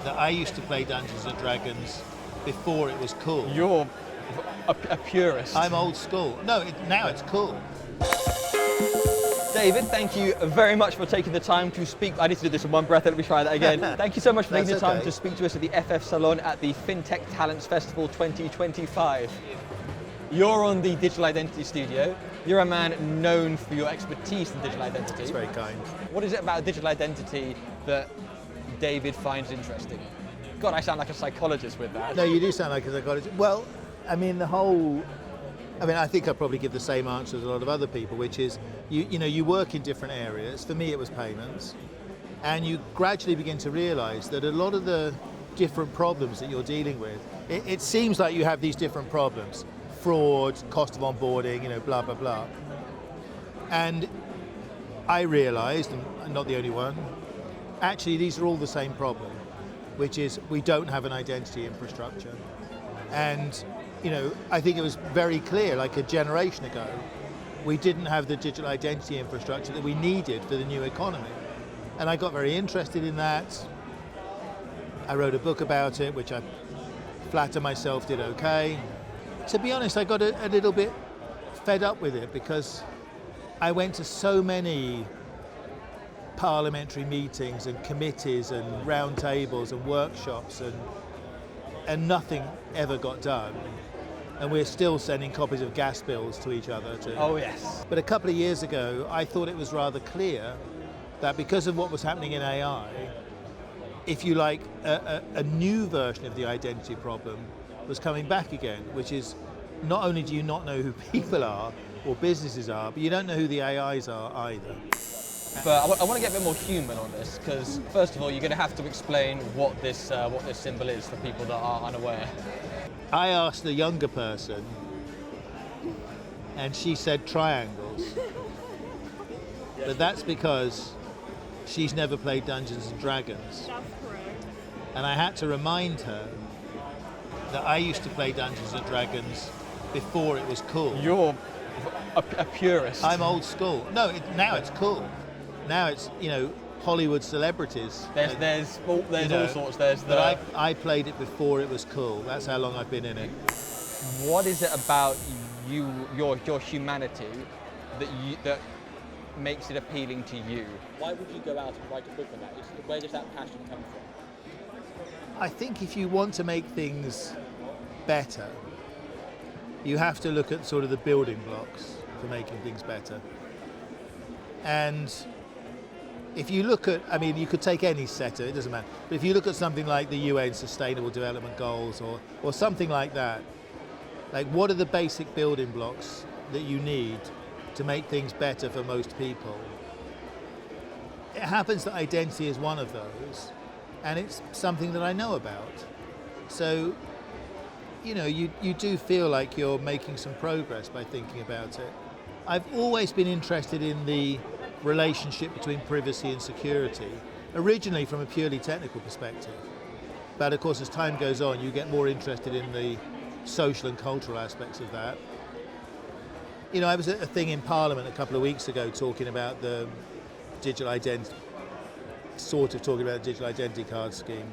that I used to play Dungeons and Dragons before it was cool. You're a purist. I'm old school. No, now it's cool. David, thank you very much for taking the time to speak. I need to do this in one breath, let me try that again. Thank you so much for taking the time to speak to us at the FF Salon at the Fintech Talents Festival 2025. You're on the Digital Identity Studio. You're a man known for your expertise in digital identity. That's very kind. What is it about digital identity that David finds interesting? God, I sound like a psychologist with that. No, you do sound like a psychologist. Well, I mean, I think I'd probably give the same answer as a lot of other people, which is, you work in different areas. For me, it was payments. And you gradually begin to realize that a lot of the different problems that you're dealing with, it seems like you have these different problems. Fraud, cost of onboarding, blah, blah, blah. And I realized, and I'm not the only one, actually these are all the same problem, which is we don't have an identity infrastructure. And I think it was very clear, like a generation ago, we didn't have the digital identity infrastructure that we needed for the new economy. And I got very interested in that. I wrote a book about it, which I flatter myself did okay. To be honest, I got a little bit fed up with it because I went to so many parliamentary meetings and committees and roundtables and workshops and nothing ever got done. And we're still sending copies of gas bills to each other. Oh, yes. But a couple of years ago, I thought it was rather clear that because of what was happening in AI, if you like, a new version of the identity problem was coming back again, which is not only do you not know who people are or businesses are, but you don't know who the AIs are either. But I want to get a bit more human on this, because first of all, you're going to have to explain what this symbol is for people that are unaware. I asked the younger person, and she said triangles. But that's because she's never played Dungeons and Dragons. That's correct. And I had to remind her that I used to play Dungeons and Dragons before it was cool. You're a purist. I'm old school. No, now it's cool. Now it's, Hollywood celebrities. There's all sorts. But I played it before it was cool. That's how long I've been in it. What is it about your humanity that makes it appealing to you? Why would you go out and write a book on that? Where does that passion come from? I think if you want to make things better, you have to look at sort of the building blocks for making things better. And if you look at, you could take any sector, it doesn't matter, but if you look at something like the UN Sustainable Development Goals or something like that, like what are the basic building blocks that you need to make things better for most people? It happens that identity is one of those, and it's something that I know about. So, you do feel like you're making some progress by thinking about it. I've always been interested in the relationship between privacy and security, originally from a purely technical perspective. But of course, as time goes on, you get more interested in the social and cultural aspects of that. I was at a thing in Parliament a couple of weeks ago talking about the digital identity, talking about the digital identity card scheme.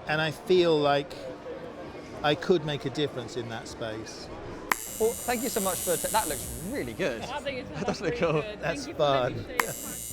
And I feel like I could make a difference in that space. Well, thank you so much for that. Looks really good. I think That does look really cool. good. That's Thank you for letting fun. me share your time.